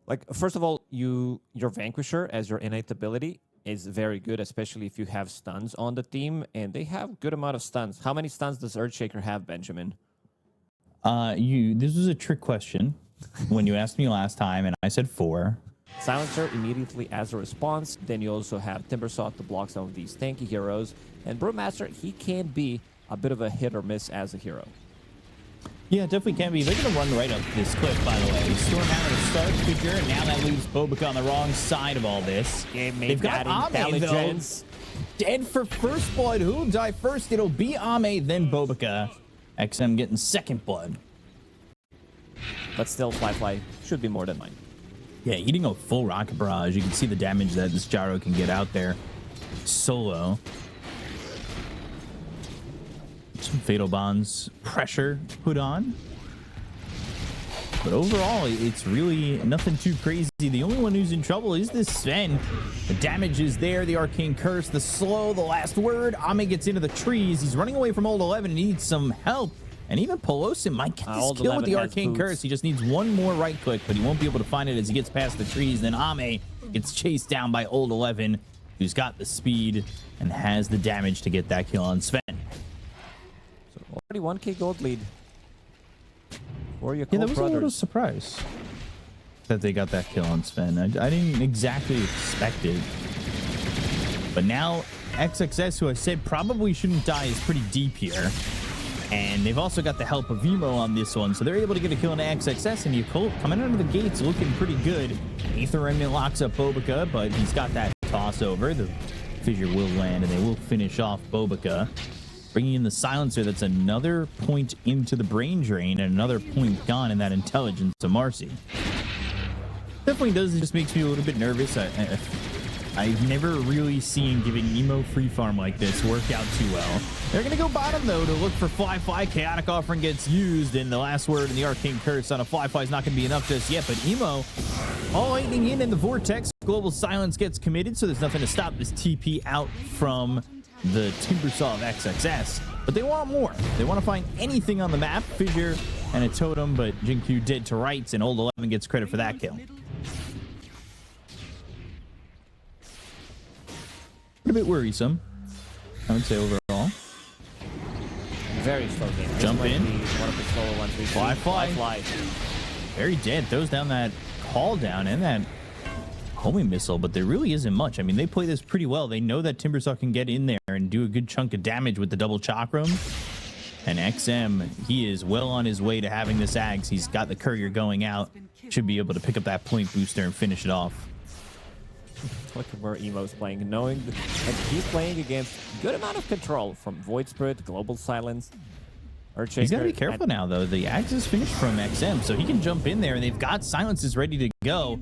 Like, first of all, your Vanquisher as your innate ability is very good, especially if you have stuns on the team, and they have good amount of stuns. How many stuns does Earthshaker have, Benjamin? This was a trick question when you asked me last time, and I said 4. Silencer immediately as a response. Then you also have Timbersaw to block some of these tanky heroes. And Brewmaster, he can be a bit of a hit or miss as a hero. Yeah, definitely can be. They're going to run right up this cliff, by the way. Stormhammer to start figure, and now that leaves Bobica on the wrong side of all this. They've got Ame, though. Dead for first blood. Who'll die first? It'll be Ame, then Bobica. XM getting second blood. But still, Fly should be more than mine. Yeah, eating a full rocket barrage. You can see the damage that this Gyro can get out there solo. Some Fatal Bonds pressure put on. But overall, it's really nothing too crazy. The only one who's in trouble is this Sven. The damage is there, the Arcane Curse, the slow, the last word. Ame gets into the trees. He's running away from Old 11 and needs some help. And even Pelosi might get this kill with the Arcane Curse. He just needs one more right click, but he won't be able to find it as he gets past the trees. Then Ame gets chased down by Old 11, who's got the speed and has the damage to get that kill on Sven. So already 1k gold lead for Yakult Yeah, that was Brothers. a little surprise that they got that kill on Sven. I didn't exactly expect it. But now XXS, who I said probably shouldn't die, is pretty deep here. And they've also got the help of Emo on this one, so they're able to get a kill on XXS, and Yakult coming out of the gates looking pretty good. Aether Remnant locks up Bobica, but he's got that toss over. The fissure will land, and they will finish off Bobica. Bringing in the Silencer, that's another point into the brain drain, and another point gone in that intelligence to Marcy. Definitely does, it just makes me a little bit nervous. I've never really seen giving Emo free farm like this work out too well. They're going to go bottom, though, to look for Fly. Chaotic Offering gets used, and the last word in the Arcane Curse on a Fly is not going to be enough just yet. But Emo, all lightning in the Vortex. Global Silence gets committed, so there's nothing to stop this TP out from the Timbersaw of XXS. But they want more. They want to find anything on the map. Fissure and a Totem, but Jinkyu dead to rights, and Old 11 gets credit for that kill. A bit worrisome, I would say, overall. Very slow game. Jump in. One of the slower ones. Fly. Very dead. Throws down that call down and that homing missile, but there really isn't much. I mean, they play this pretty well. They know that Timbersaw can get in there and do a good chunk of damage with the double chakram. And XM, he is well on his way to having this Ags. He's got the courier going out. Should be able to pick up that point booster and finish it off. Look at where Emo's playing, knowing that he's playing against a good amount of control from Void Spirit, Global Silence, Earthshaker. He's got to be careful now, though. The Axe is finished from XM, so he can jump in there, and they've got Silences ready to go.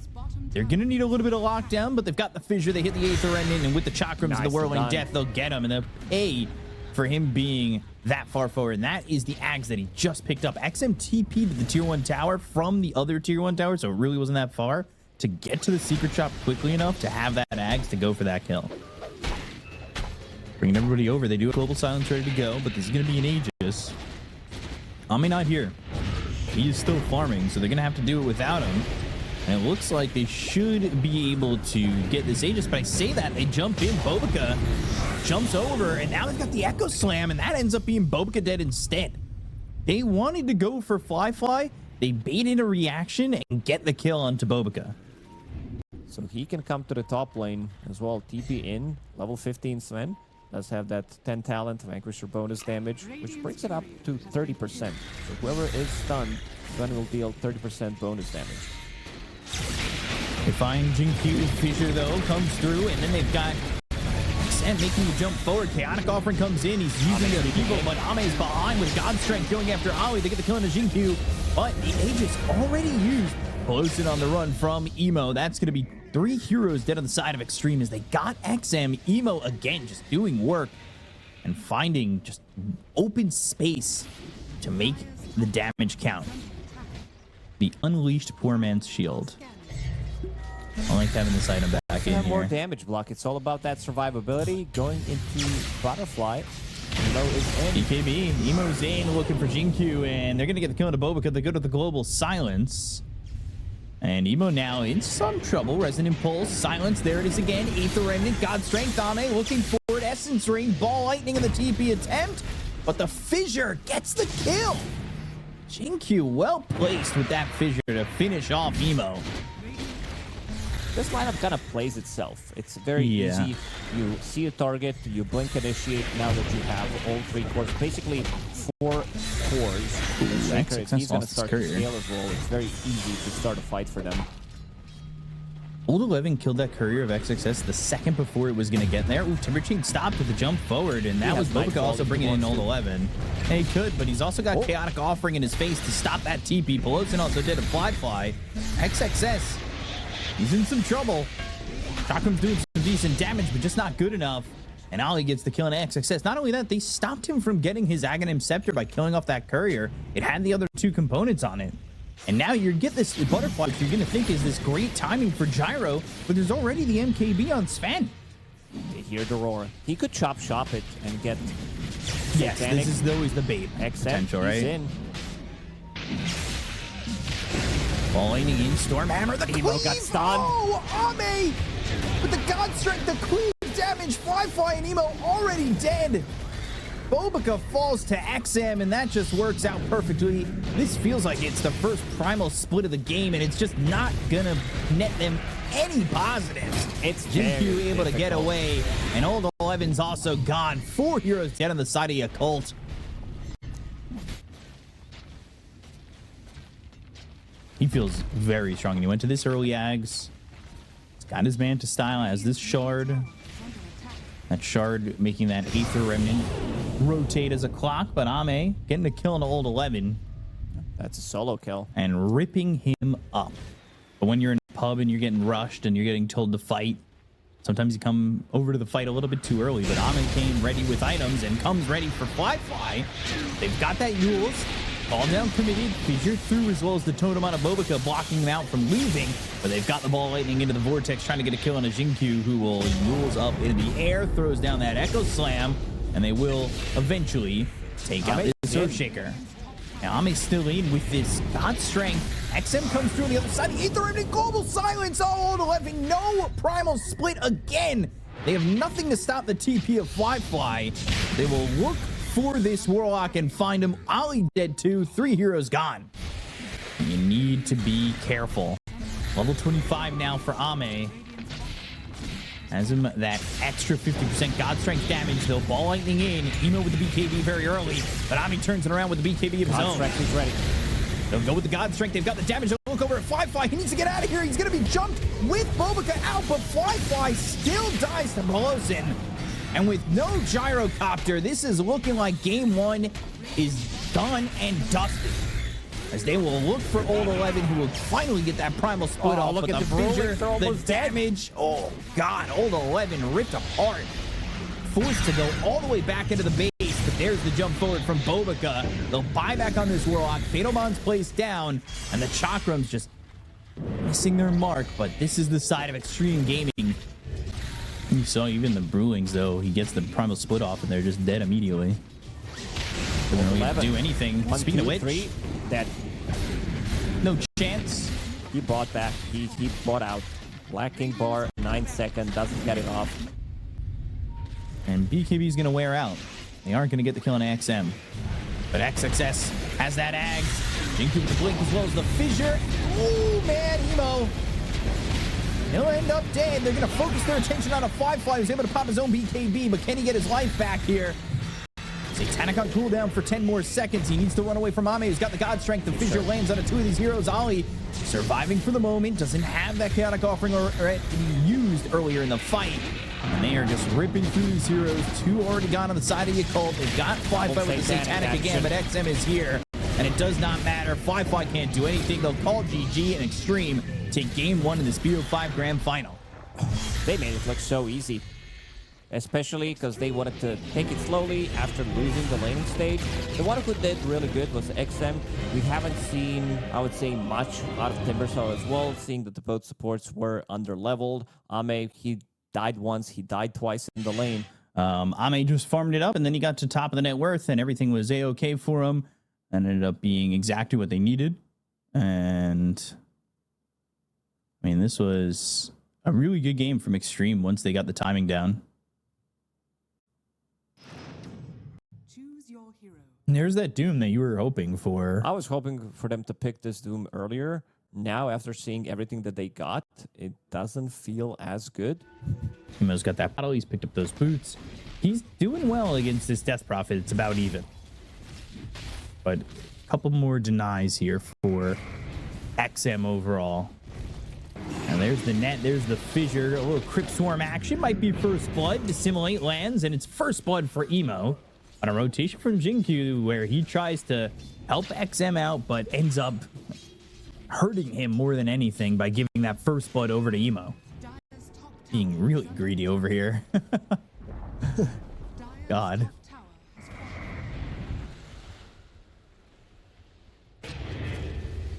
They're going to need a little bit of lockdown, but they've got the Fissure. They hit the Aether Ending, and with the Chakrams and the Whirling Death, they'll get him, and they'll pay for him being that far forward. And that is the Axe that he just picked up. XM TP'd to the Tier 1 tower from the other Tier 1 tower, so it really wasn't that far to get to the secret shop quickly enough to have that Ags to go for that kill. Bringing everybody over. They do have Global Silence ready to go, but this is going to be an Aegis. Ame not here. He is still farming, so they're going to have to do it without him. And it looks like they should be able to get this Aegis, but I say that, they jump in. Bobica jumps over, and now they've got the Echo Slam, and that ends up being Bobica dead instead. They wanted to go for Fly. They bait in a reaction and get the kill onto Bobica. So he can come to the top lane as well. TP in, level 15 Sven. Does have that 10 talent, Vanquisher bonus damage, which brings it up to 30%. So whoever is stunned, Sven will deal 30% bonus damage. They find Jinkyu. Fissure, though, comes through, and then they've got XM making the jump forward. Chaotic Offering comes in. He's using the people, but Ame's behind with God Strength going after Ali. They get the kill into Jinkyu, but the Aegis already used. Pelosi on the run from Emo. That's going to be 3 heroes dead on the side of Xtreme as they got XM. Emo again just doing work and finding just open space to make the damage count. The Unleashed Poor Man's Shield. I like having this item back in here. More damage block. It's all about that survivability. Going into Butterfly. Emo is in. EKB. Emo's in looking for Jinkyu, and they're going to get the kill into Bobica. They go to the Global Silence. And Emo now in some trouble. Resonant Pulse, Silence, there it is again. Aether Remnant, God Strength, Ame looking forward. Essence Ring, Ball Lightning in the TP attempt. But the Fissure gets the kill. Jinkyu well placed with that Fissure to finish off Emo. This lineup kind of plays itself. It's very easy. You see a target, you blink initiate. Now that you have all 3 cores, basically 4 cores. If he's going to start to scale as well, it's very easy to start a fight for them. Old 11 killed that courier of XXS the second before it was going to get there. Ooh, Timber Chain stopped with the jump forward, and that was Boca also bringing in Old 11. And he could, but he's also got Chaotic Offering in his face to stop that TP. Pelosin also did a fly. XXS, he's in some trouble. Chakram's doing some decent damage, but just not good enough. And Ali gets the kill on XXS. Not only that, they stopped him from getting his Aghanim Scepter by killing off that courier. It had the other 2 components on it. And now you get this butterfly, which you're going to think is this great timing for Gyro, but there's already the MKB on Sven. They hear the roar. He could chop shop it and get... Yes, this is always the bait potential, right? In. Falling in, Stormhammer, the Emo got stunned. Oh, Ame with the God Strength, the cleave damage, Fly, and Emo already dead. Bobica falls to XM, and that just works out perfectly. This feels like it's the first primal split of the game, and it's just not gonna net them any positives. It's Jinkyu able to get away, and Old 11's also gone. 4 heroes dead on the side of Yakult. He feels very strong, and he went to this early Ags. He's got his man to style as this shard. That shard making that Aether Remnant rotate as a clock, but Ame getting a kill on Old 11. That's a solo kill. And ripping him up. But when you're in a pub and you're getting rushed and you're getting told to fight, sometimes you come over to the fight a little bit too early. But Ame came ready with items and comes ready for Fly. They've got that Yules. All down committed, Fissure through, as well as the totem on a Bobica blocking them out from leaving. But they've got the Ball Lightning into the Vortex, trying to get a kill on a Jinkyu, who will Yules up into the air, throws down that Echo Slam, and they will eventually take out this Earthshaker. Now Ame's still in with this God Strength. XM comes through on the other side. Aether Remnant, Global Silence. Oh, Old 11, no Primal Split again. They have nothing to stop the TP of Fly. They will look for this Warlock and find him. Ali dead too. 3 heroes gone. You need to be careful. Level 25 now for Ame. Has him that extra 50% God Strength damage. They'll Ball Lightning in. Emo with the BKB very early, but Ame turns it around with the BKB of his own. God Strength is ready. They'll go with the God Strength. They've got the damage. They'll look over at Fly. He needs to get out of here. He's going to be jumped with Bobica out, but Fly still dies to Pelosin. And with no Gyrocopter, this is looking like game 1 is done and dusted. As they will look for Old 11, who will finally get that Primal Split off. Look But at the Fissure, the damage. Oh, God. Old 11 ripped apart. Forced to go all the way back into the base. But there's the jump forward from Bobica. They'll buy back on this Warlock. Fatal Bond's placed down. And the Chakrams just missing their mark. But this is the side of Xtreme Gaming. You saw even the Brewlings, though. He gets the Primal Split off, and they're just dead immediately. Doesn't really do anything. Speaking of which, 3, dead. No chance. He bought back. He bought out. Black King bar, 9 seconds, doesn't get it off. And BKB is going to wear out. They aren't going to get the kill on XM. But XXS has that Ags. Jinkyu with the blink as well as the Fissure. Oh, man, Emo. He'll end up dead. They're going to focus their attention on a Fly who's able to pop his own BKB, but can he get his life back here? Satanic on cooldown for 10 more seconds. He needs to run away from Ame, who's got the God Strength. The Fissure lands on 2 of these heroes. Ali surviving for the moment. Doesn't have that Chaotic Offering or used earlier in the fight. And they are just ripping through these heroes. 2 already gone on the side of Yakult. They've got Fly with the Satanic again, but XM is here. And it does not matter. Fly can't do anything. They'll call GG and Xtreme take game 1 in this BO5 Grand Final. They made it look so easy. Especially because they wanted to take it slowly after losing the laning stage. The one who did really good was XM. We haven't seen, I would say, much out of Timbersaw as well, seeing that the both supports were under-leveled. Ame, he died once, he died twice in the lane. Ame just farmed it up, and then he got to top of the net worth, and everything was A-okay for him. And ended up being exactly what they needed. And I mean, this was a really good game from Xtreme once they got the timing down. Choose your hero. And there's that Doom that you were hoping for. I was hoping for them to pick this Doom earlier. Now, after seeing everything that they got, it doesn't feel as good. Imo's got that battle. He's picked up those boots. He's doing well against this Death Prophet. It's about even. But a couple more denies here for XM overall. And there's the net. There's the fissure. A little Crypt Swarm action. Might be first blood. Dissimulate lands. And it's first blood for Emo. On a rotation from Jinkyu where he tries to help XM out, but ends up hurting him more than anything by giving that first blood over to Emo. Being really greedy over here. God.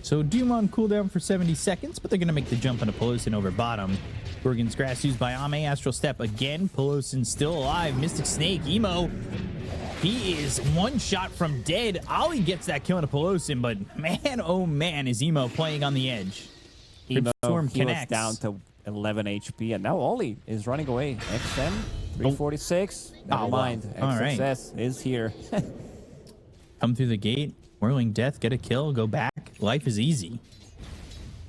So Doom on cooldown for 70 seconds, but they're going to make the jump on a Pelosin over bottom. Gorgon's Grass used by Ame. Astral Step again. Pelosin still alive. Mystic Snake. Emo. He is one shot from dead. Ollie gets that kill on a Pelosin, but man, oh man, is Emo playing on the edge. Emo Storm heals connects. down to 11 HP, and now Ollie is running away. XM, 346. Never Oh, mind. wow. All right. XXS is here. Come through the gate. Whirling Death. Get a kill. Go back. Life is easy.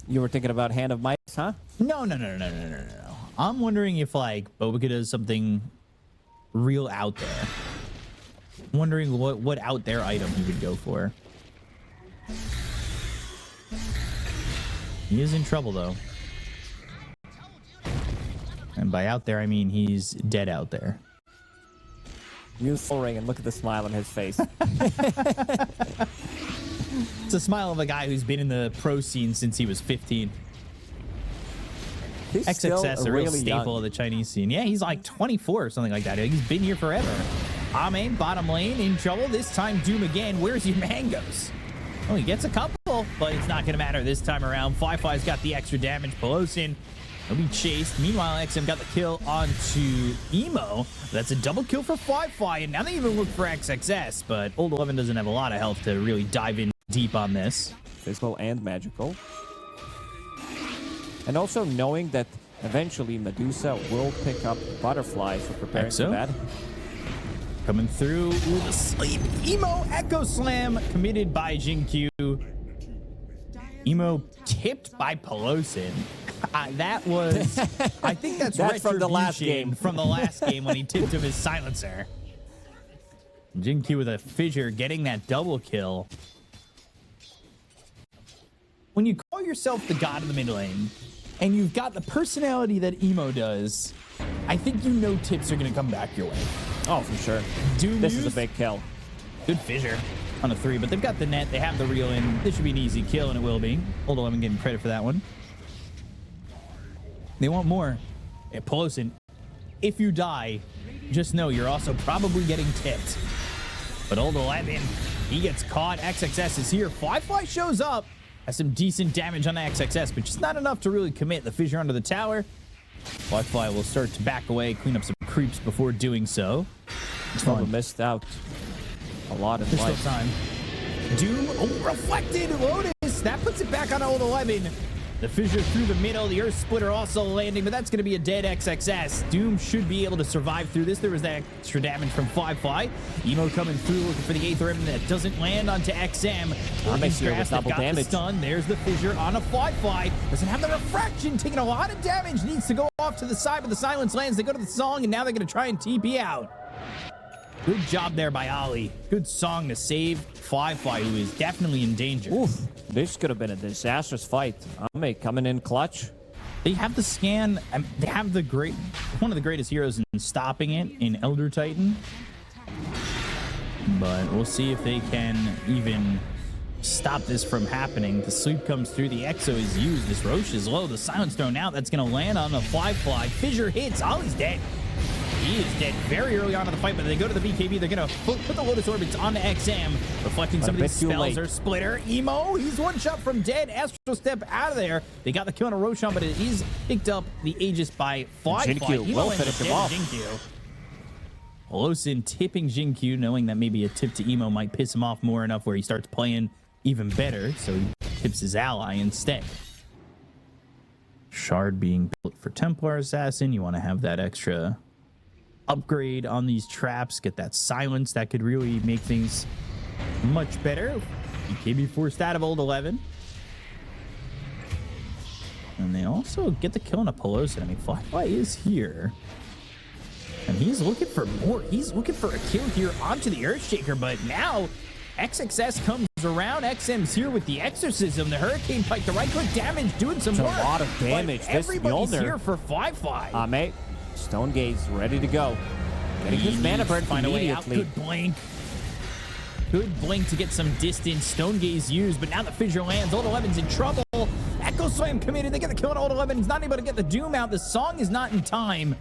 You were thinking about Hand of Mice, huh? No. I'm wondering if, like, Bobica does something real out there. I'm wondering what out there item he would go for. He is in trouble, though. And by out there, I mean he's dead out there. Use Soul Ring and look at the smile on his face. It's a smile of a guy who's been in the pro scene since he was 15. He's XXS, still a real really staple young. of the Chinese scene. Yeah, he's like 24 or something like that. He's been here forever. Ame, bottom lane, in trouble. This time, Doom again. Where's your mangoes? Oh, he gets a couple, but it's not going to matter this time around. Fly's got the extra damage. Pelosin will be chased. Meanwhile, XM got the kill onto Emo. That's a double kill for Fly, and now they even look for XXS, but Old 11 doesn't have a lot of health to really dive in deep on this. Physical and magical. And also knowing that eventually Medusa will pick up Butterfly for preparing for that. Coming through with a sleep. Emo Echo Slam committed by Jinkyu. Emo tipped by Pelosin. That was, I think that's from the last game. From the last game when he tipped him his silencer. Jinkyu with a fissure getting that double kill. When you call yourself the god of the mid lane and you've got the personality that Emo does, I think you know tips are going to come back your way. Oh, for sure. Doom This use? is a big kill. Good fissure on a 3, but they've got the net. They have the reel in. This should be an easy kill, and it will be. Old 11 getting credit for that one. They want more. Yeah, Pelosin, if you die, just know you're also probably getting tipped. But Old 11, he gets caught. XXS is here. Fly shows up. Has some decent damage on the XXS, but just not enough to really commit. The fissure under the tower. Fly will start to back away, clean up some creeps before doing so. Probably missed out a lot of There's life. still time. Doom, reflected Lotus. That puts it back on Old 11. The fissure through the middle. The Earth Splitter also landing, but that's going to be a dead XXS. Doom should be able to survive through this. There was that extra damage from Fly. Emo coming through, looking for the 8th rim that doesn't land onto XM. Makes here with double damage. The stun. There's the fissure on a Fly. Doesn't have the refraction, taking a lot of damage. Needs to go off to the side, but the silence lands. They go to the song, and now they're going to try and TP out. Good job there by Ollie. Good song to save Fly, who is definitely in danger. Oof, this could have been a disastrous fight. Ame coming in clutch. They have the scan. They have one of the greatest heroes in stopping it in Elder Titan. But we'll see if they can even stop this from happening. The sleep comes through. The Exo is used. This Roche is low. The silence thrown out. That's going to land on the Fly. Fissure hits. Ollie's dead. He is dead very early on in the fight, but they go to the BKB. They're going to put the Lotus Orbits on the XM, reflecting some of these spells. Or Splitter. Emo, he's one shot from dead. Astral Step out of there. They got the kill on a Roshan, but it is picked up the Aegis by Fly. Jinkyu will finish him off. Pelosin tipping Jinkyu, knowing that maybe a tip to Emo might piss him off more enough where he starts playing even better, so he tips his ally instead. shard being built for Templar Assassin. You want to have that extra upgrade on these traps, get that silence. That could really make things much better. BKB forced out of Old 11. And they also get the kill on a Pelosi. I mean, Fly is here. And he's looking for more. He's looking for a kill here onto the Earthshaker. But now XXS comes around. XM's here with the Exorcism. The Hurricane Pike, the right-click damage doing some work. A lot of damage. But everybody's here for Fly. Mate, Stone Gaze ready to go. Getting his mana burn find a way out. immediately. Good blink. Good blink to get some distance. Stone Gaze used, but now the fissure lands. Old 11's in trouble. Echo Slam committed. They get the kill on Old 11. He's not able to get the Doom out. The song is not in time.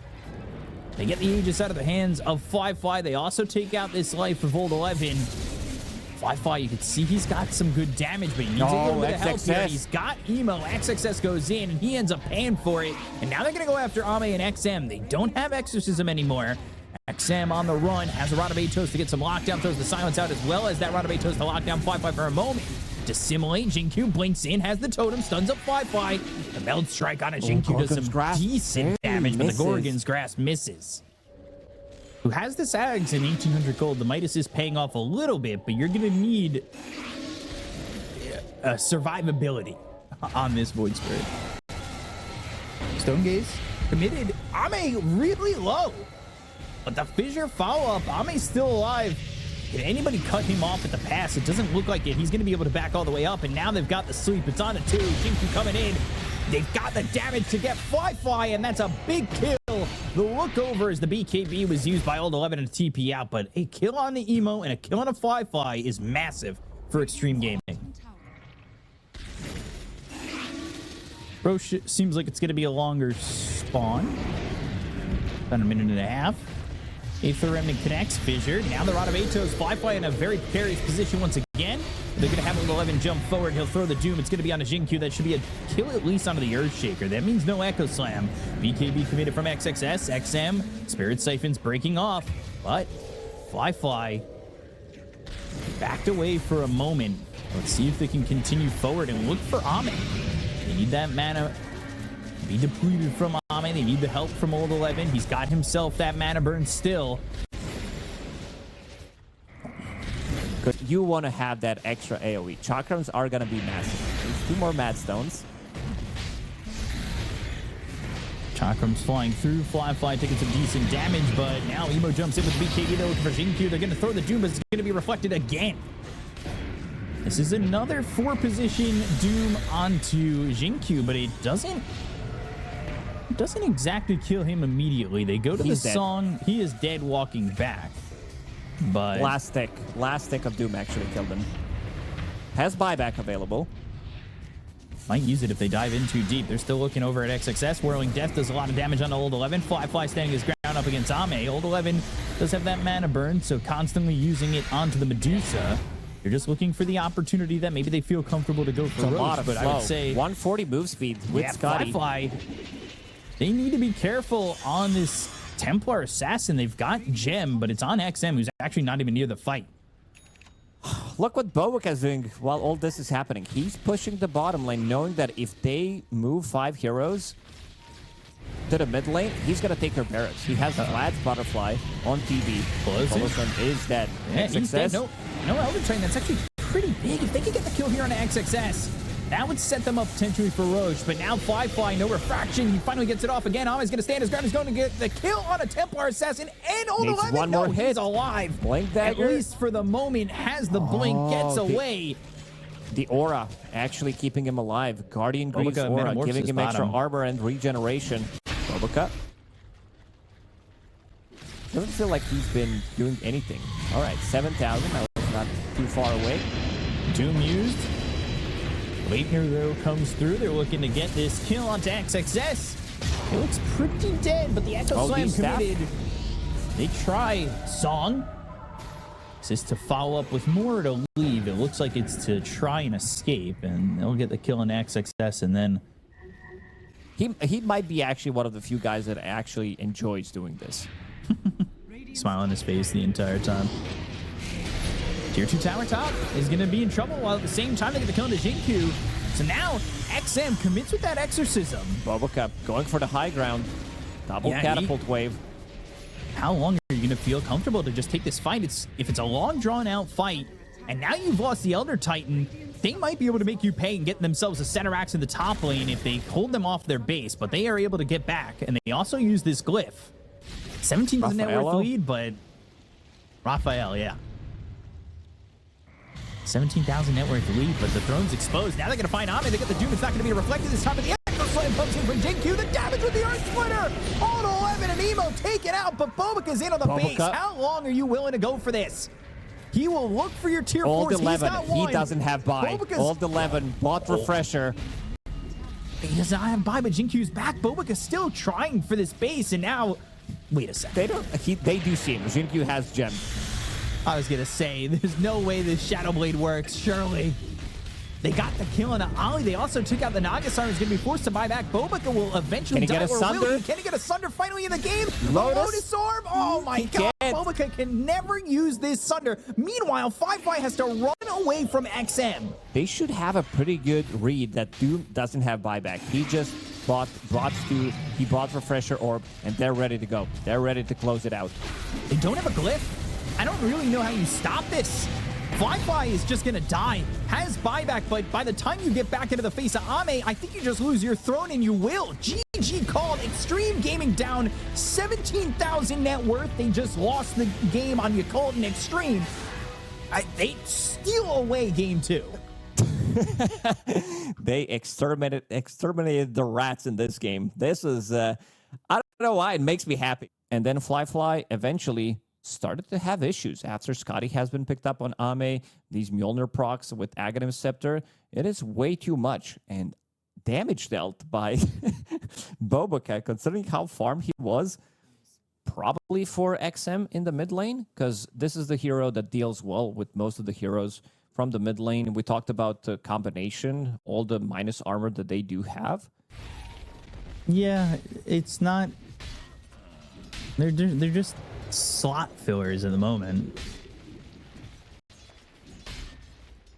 They get the Aegis out of the hands of Fly. They also take out this life of Old 11. Fly, you can see he's got some good damage, but he needs a little bit of help here. He's got Emo. XXS goes in, and he ends up paying for it. And now they're going to go after Ame and XM. They don't have Exorcism anymore. XM on the run, has a Rod of Atos to get some lockdown, throws the silence out, as well as that Rod of Atos to lock down Fly for a moment. Dissimulate, Jinkyu blinks in, has the totem, stuns up Fly. The Meld Strike on a Jinkyu does some decent damage, but the Gorgon's Grasp misses. Who has this Ags in 1800 gold. The Midas is paying off a little bit, but you're going to need survivability on this Void Spirit. Stone Gaze committed. Ame really low. But the fissure follow-up, Ame's still alive. Can anybody cut him off at the pass? It doesn't look like it. He's going to be able to back all the way up, and now they've got the sleep. It's on a 2. Jinkyu coming in. They've got the damage to get Fly, and that's a big kill. The look over as the BKB was used by Old 11 and a TP out, but a kill on the Emo and a kill on a Fly is massive for Xtreme Gaming. Bro, seems like it's going to be a longer spawn. About a minute and a half. Aether Remnant connects, Fissure. Now the Rod of Atos, Fly in a very precarious position once again. They're going to have Old 11 jump forward. He'll throw the Doom. It's going to be on a Jinkyu. That should be a kill at least onto the Earthshaker. That means no Echo Slam. BKB committed from XXS. XM, Spirit Siphon's breaking off. But Fly backed away for a moment. Let's see if they can continue forward and look for Ame. They need that mana be depleted from Ame. They need the help from Old 11. He's got himself that mana burn still. You want to have that extra AoE. Chakrams are going to be massive. There's 2 more Mad Stones. Chakrams flying through. Fly taking some decent damage, but now Emo jumps in with BKB. They're looking for Jinkyu. They're going to throw the Doom, but it's going to be reflected again. This is another 4-position Doom onto Jinkyu, but it doesn't exactly kill him immediately. They go to the song. He is dead walking back. But last stick of Doom actually killed him. Has buyback available. Might use it if they dive in too deep. They're still looking over at XXS. Whirling Death does a lot of damage on Old 11. Fly standing his ground up against Ame. Old 11 does have that mana burn, so constantly using it onto the Medusa. They're just looking for the opportunity that maybe they feel comfortable to go for Roche, but I would say 140 move speed with Scotty. Fly. They need to be careful on this Templar Assassin. They've got Gem, but it's on XM, who's actually not even near the fight. Look what Bowick is doing while all this is happening. He's pushing the bottom lane, knowing that if they move 5 heroes to the mid lane, he's going to take their barracks. He has Vlad's Butterfly on TV. Close is dead. Yeah, he's dead. No Elder Train. That's actually pretty big. If they could get the kill here on XXS, that would set them up potentially for Roche. But now Fly, no refraction. He finally gets it off again. Ame's going to stand his ground. He's going to get the kill on a Templar Assassin. And Old 11, one more hit. He's alive. Blink dagger. At least for the moment, has the blink, gets away. The aura actually keeping him alive. Guardian Greaves aura, giving him extra armor and regeneration. Bobica. Doesn't feel like he's been doing anything. All right, 7,000. That was not too far away. Doom used. Leitner, though, comes through. They're looking to get this kill onto XXS. It looks pretty dead, but the Echo Slam committed. They try Song. Is this to follow up with more or to leave? It looks like it's to try and escape, and they'll get the kill on XXS, and then... He might be actually one of the few guys that actually enjoys doing this. Smile on his face the entire time. Tier 2 tower top is going to be in trouble while at the same time they get the kill into Jinkyu. So now XM commits with that exorcism. Boboka going for the high ground. Double catapult wave. How long are you going to feel comfortable to just take this fight? If it's a long, drawn-out fight, and now you've lost the Elder Titan, they might be able to make you pay and get themselves a center axe in the top lane if they hold them off their base, but they are able to get back, and they also use this glyph. 17,000 net worth lead, but Raphael, yeah. 17,000 net worth lead, but the throne's exposed. Now they're going to find Ame. They got the Doom. It's not going to be reflected this time, but the Echo Slam comes in from JQ. The damage with the Earth Splitter. All to 11 and Emo taken out, but Boboka's in on the base. How long are you willing to go for this? He will look for your tier 4s. Old 11. He's got He one. doesn't have buy. Old 11. Bot refresher. He does not have buy, but Jinkyu's back. Boboka's still trying for this base, and now... Wait a second. They do see him. Jinkyu has gem. I was going to say, there's no way this Shadow Blade works, surely. They got the kill on Ali. They also took out the Nagasar, who's going to be forced to buy back. Boboka will eventually die. Can he get a Sunder? Can he get a Sunder finally in the game? Lotus Orb? Oh my god. Boboka can never use this Sunder. Meanwhile, Firefly has to run away from XM. They should have a pretty good read that Doom doesn't have buyback. He just bought Refresher Orb, and they're ready to go. They're ready to close it out. They don't have a glyph. I don't really know how you stop this. Firefly is just going to die. Has buyback, but by the time you get back into the face of Ame, I think you just lose your throne, and you will. GG called. Xtreme Gaming down 17,000 net worth. They just lost the game on Yakult and Xtreme. They steal away game 2. They exterminated the rats in this game. This is, I don't know why, it makes me happy. And then Fly eventually started to have issues after Scotty has been picked up on Ame. These Mjolnir procs with Aghanim Scepter, it is way too much. And damage dealt by Boboka, considering how farm he was, probably for XM in the mid lane, because this is the hero that deals well with most of the heroes from the mid lane. We talked about the combination, all the minus armor that they do have. Yeah, it's not... They're just slot fillers at the moment.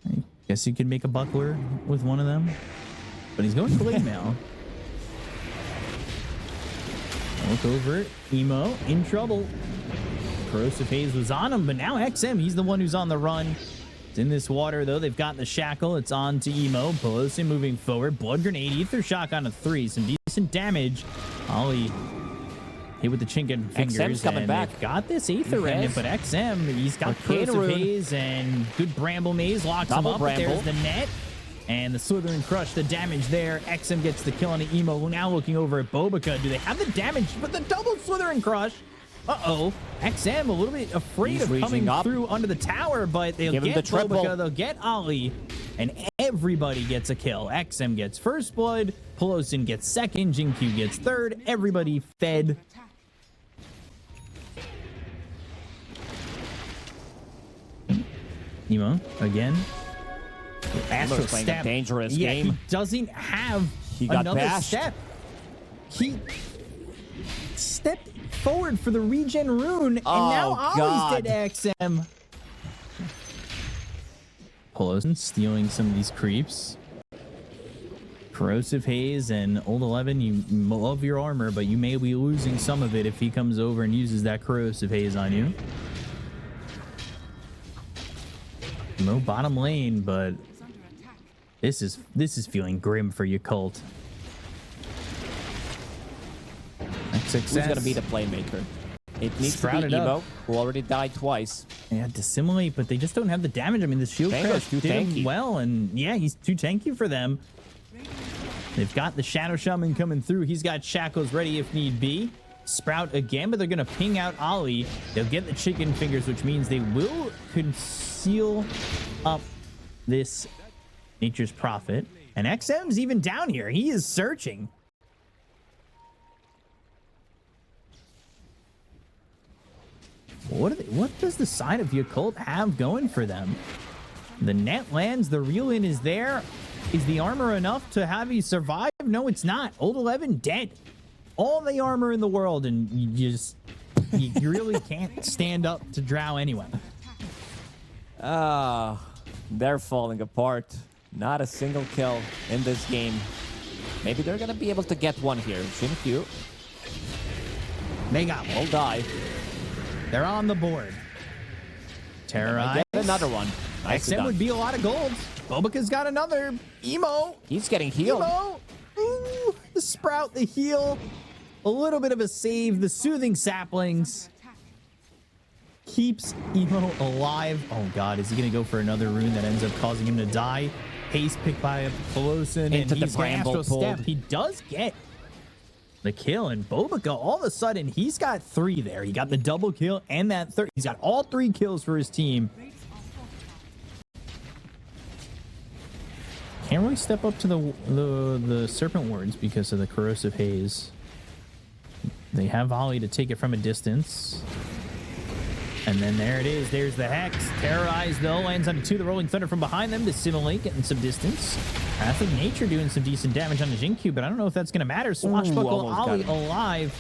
I guess you could make a buckler with one of them, but he's going Blade Mail. Look over it. Emo in trouble. Corrosive Haze was on him, but now XM, he's the one who's on the run. It's in this water, though. They've got the shackle. It's on to Emo. Pelosi moving forward. Blood Grenade, Ether Shock on a 3. Some decent damage. Ollie hit with the chinken fingers. XM's coming back. Got this Ether in it, but XM, he's got Corrosive Haze and good Bramble Maze. Locks him up, but there's the net. And the Slithering Crush, the damage there. XM gets the kill on the Emo. Now looking over at Boboka. Do they have the damage? But the double Slithering Crush. Uh-oh. XM a little bit afraid of coming through under the tower, but they'll get Boboka, they'll get Ali, and everybody gets a kill. XM gets first blood, Pelosin gets second, Jinkyu gets third, everybody fed. Emo, again. Astro playing a dangerous game. He doesn't have another step. He stepped forward for the regen rune, and now Ollie's dead XM. Pelosin stealing some of these creeps. Corrosive Haze and Old 11, you love your armor, but you may be losing some of it if he comes over and uses that Corrosive Haze on you. No bottom lane, but this is feeling grim for Yakult. Who's going to be the playmaker? It needs to be Emo, who already died twice. Yeah, Dissimulate, but they just don't have the damage. I mean, the shield crash did him well, and yeah, he's too tanky for them. They've got the Shadow Shaman coming through. He's got Shackles ready if need be. Sprout again, but they're going to ping out Ollie. They'll get the chicken fingers, which means they will conceal up this Nature's Prophet. And XM's even down here. He is searching. What does the side of Yakult have going for them? The net lands, the reel-in is there. Is the armor enough to have you survive? No, it's not. Old 11 dead. All the armor in the world, and you really can't stand up to drow anyone. They're falling apart. Not a single kill in this game. Maybe they're gonna be able to get one here. Jinkyu They got will die. They're on the board. Terrorize. Get another one. Nicely XM done. would be a lot of gold. Bobica's got another. Emo. He's getting healed. Emo. Ooh, the sprout, the heal. A little bit of a save. The soothing saplings. Keeps Emo alive. Oh, God. Is he going to go for another rune that ends up causing him to die? Haste picked by Pelosin. Into and the he's gonna bramble Astral Step. pulled. He does get the kill, and Bobica, all of a sudden, he's got 3 there. He got the double kill and that third. He's got all 3 kills for his team. Can't really step up to the Serpent Wards because of the corrosive haze. They have volley to take it from a distance. And then there it is. There's the Hex. Terrorize, though, lands onto 2. The Rolling Thunder from behind them to simulate, getting some distance. Wrath of Nature doing some decent damage on the Jinkyu, but I don't know if that's going to matter. Swashbuckle Ollie alive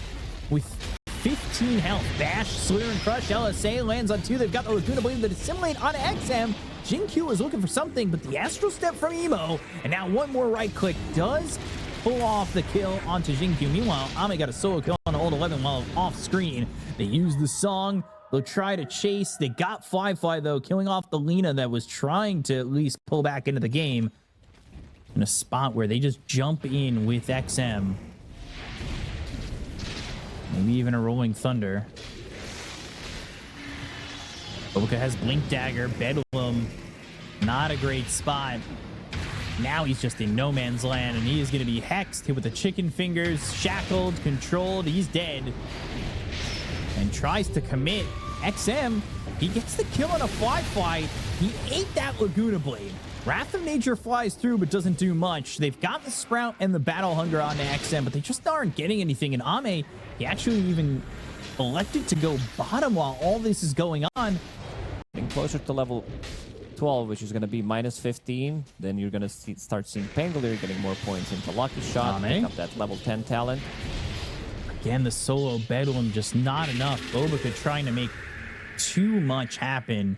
with 15 health. Bash, Slither, and Crush. LSA lands on 2. They've got the Laguna Blade to assimilate on XM. Jinkyu is looking for something, but the Astral Step from Emo. And now one more right click does pull off the kill onto Jinkyu. Meanwhile, Ame got a solo kill on Old 11 while off screen. They use the song. They'll try to chase. They got Fly, though, killing off the Lina that was trying to at least pull back into the game in a spot where they just jump in with XM. Maybe even a Rolling Thunder. Bobica has Blink Dagger, Bedlam. Not a great spot. Now he's just in no man's land, and he is going to be hexed, hit with the chicken fingers, shackled, controlled. He's dead. And tries to commit. XM, he gets the kill on a Fly. He ate that Laguna Blade. Wrath of Nature flies through, but doesn't do much. They've got the Sprout and the Battle Hunger on the XM, but they just aren't getting anything. And Ame, he actually even elected to go bottom while all this is going on. Getting closer to level 12, which is going to be minus 15. Then you're going to start seeing Pangolier getting more points into Lucky Shot. Pick up that level 10 talent. Again, the solo Bedlam just not enough. Bobica trying to make too much happen.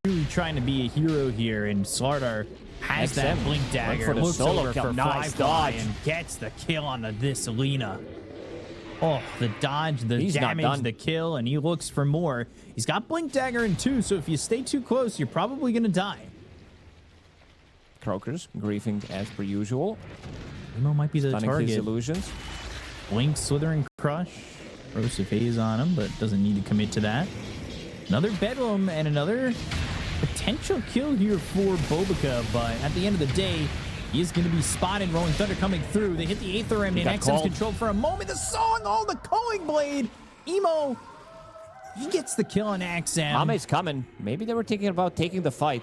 Really trying to be a hero here, and Slardar has that Blink Dagger. For the looks solo over kill. for Nice Fly dodge. and gets the kill on this Lina. Oh, the dodge, the He's not damage, done. the kill, and he looks for more. He's got Blink Dagger in 2, so if you stay too close, you're probably going to die. Croakers griefing as per usual. Emo might be the Stunning his target. illusions. Blink, Slither, and Crush. Corrosive Haze on him, but doesn't need to commit to that. Another Bedlam and another potential kill here for Bobica, but at the end of the day, he is going to be spotted. Rolling Thunder coming through. They hit the Aether Remnant. XM's controlled for a moment. The song, the Culling Blade. Emo, he gets the kill on XM. Ame's coming. Maybe they were thinking about taking the fight.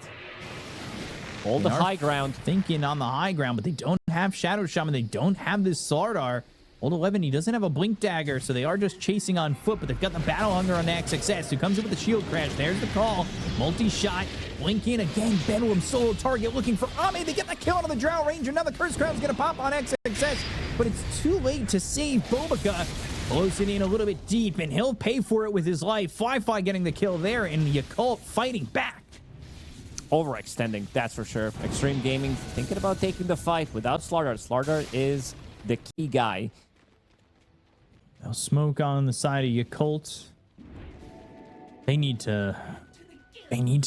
Hold the high ground. Thinking on the high ground, but they don't have Shadow Shaman. They don't have this Slardar. Old 11, he doesn't have a Blink Dagger, so they are just chasing on foot, but they've got the Battle Hunger on the XXS, who comes in with the Shield Crash. There's the call. Multi-shot. Blink in again. Bedlam solo target looking for Ame. They get the kill on the Drow Ranger. Now the Curse Crown's going to pop on XXS, but it's too late to save Bobica. Closing in a little bit deep, and he'll pay for it with his life. Fly getting the kill there, and Yakult fighting back. Overextending, that's for sure. Xtreme Gaming thinking about taking the fight without Slardar. Slardar is the key guy. Now smoke on the side of Yakult. They need to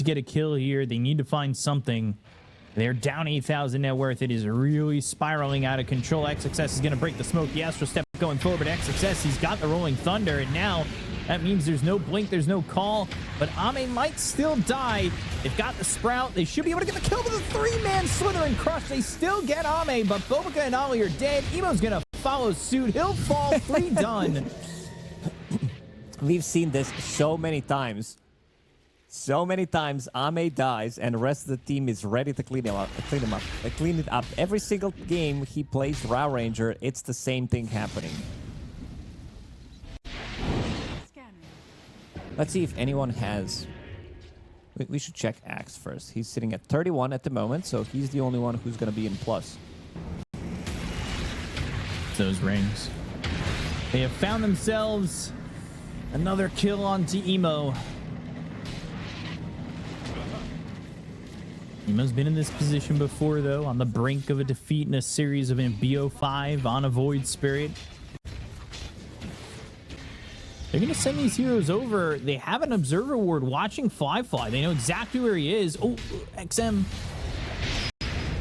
get a kill here. They need to find something. They're down 8,000 net worth. It is really spiraling out of control. XXS is going to break the smoke. The Astral Step going forward, but XXS, he's got the Rolling Thunder, and now that means there's no blink, there's no call, but Ame might still die. They've got the Sprout. They should be able to get the kill with a 3-man Slither and Crush. They still get Ame, but Bobica and Ollie are dead. Emo's going to follow suit. He'll fall. 3 done. We've seen this so many times. So many times Ame dies and the rest of the team is ready to clean it up. Every single game he plays Drow Ranger, it's the same thing happening. Let's see if anyone has... We should check Axe first. He's sitting at 31 at the moment, so he's the only one who's going to be in plus. Those rings. They have found themselves another kill onto Emo. Emo's been in this position before, though, on the brink of a defeat in a series of an BO5 on a Void Spirit. They're going to send these heroes over. They have an observer ward watching Fly. They know exactly where he is. Oh, XM.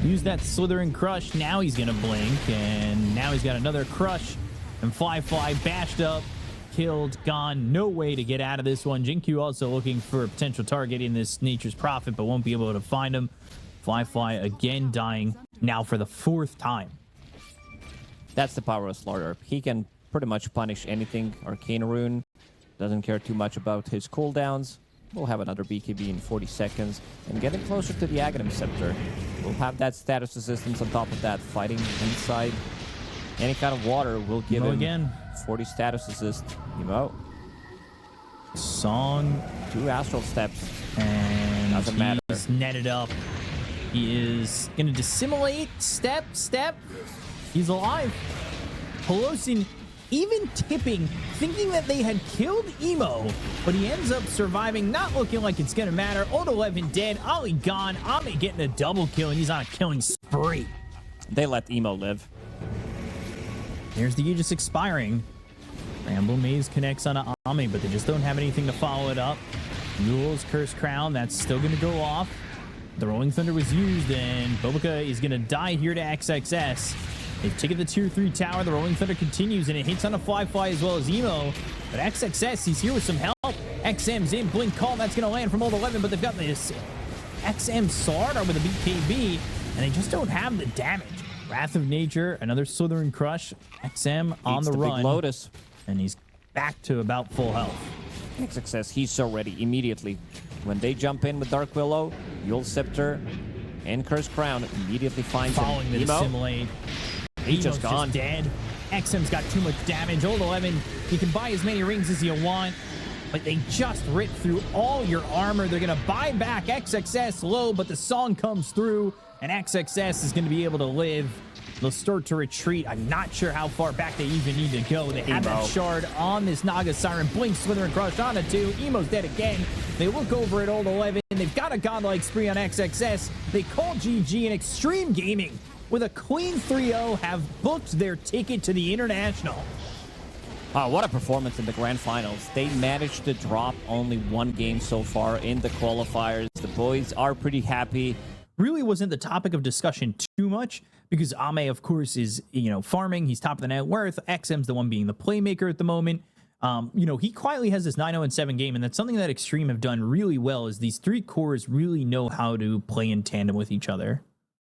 Use that Slithering Crush. Now he's going to blink, and now he's got another Crush. And Fly bashed up, killed, gone. No way to get out of this one. Jinkyu also looking for a potential target in this Nature's Prophet, but won't be able to find him. Fly again dying, now for the 4th time. That's the power of Slaughter. He can pretty much punish anything. Arcane Rune doesn't care too much about his cooldowns. We'll have another BKB in 40 seconds. And getting closer to the Aghanim Scepter. We'll have that status resistance on top of that. Fighting inside any kind of water will give him again 40 status assist. Emo. Song. 2 Astral Steps. And doesn't matter. He's netted up. He is going to dissimulate. Step. He's alive. Pelosin even tipping, thinking that they had killed Emo, but he ends up surviving, not looking like it's going to matter. Old 11 dead. Ollie gone. Ame getting a double kill, and he's on a killing spree. They let Emo live. There's the Aegis expiring. Bramble Maze connects on Ame, but they just don't have anything to follow it up. Newell's Curse Crown, that's still going to go off. The Rolling Thunder was used, and Bobica is going to die here to XXS. They've taken the tier 3 tower. The Rolling Thunder continues, and it hits on a Fly as well as Emo. But XXS, he's here with some help. XM's in. Blink Call, that's going to land from Old 11, but they've got this XM Sword with a BKB, and they just don't have the damage. Wrath of Nature, another Slithering Crush. XM on the run. Big Lotus. And he's back to about full health. XXS, he's so ready immediately. When they jump in with Dark Willow, Yule Scepter, and Curse Crown immediately finds following him. the dissimulate. He's just gone. Dead. XM's got too much damage. Old 11, you can buy as many rings as you want, but they just rip through all your armor. They're going to buy back XXS low, but the song comes through, and XXS is going to be able to live. They'll start to retreat. I'm not sure how far back they even need to go. They have that shard on this Naga Siren. Blink, Slithering Crush on a 2. Emo's dead again. They look over at Old 11. They've got a godlike spree on XXS. They call GG, and Xtreme Gaming, with a clean 3-0, have booked their ticket to the International. What a performance in the Grand Finals. They managed to drop only 1 game so far in the qualifiers. The boys are pretty happy. Really wasn't the topic of discussion too much, because Ame, of course, is, farming. He's top of the net worth. XM's the one being the playmaker at the moment. He quietly has this 9-0-7 game, and that's something that Xtreme have done really well, is these 3 cores really know how to play in tandem with each other.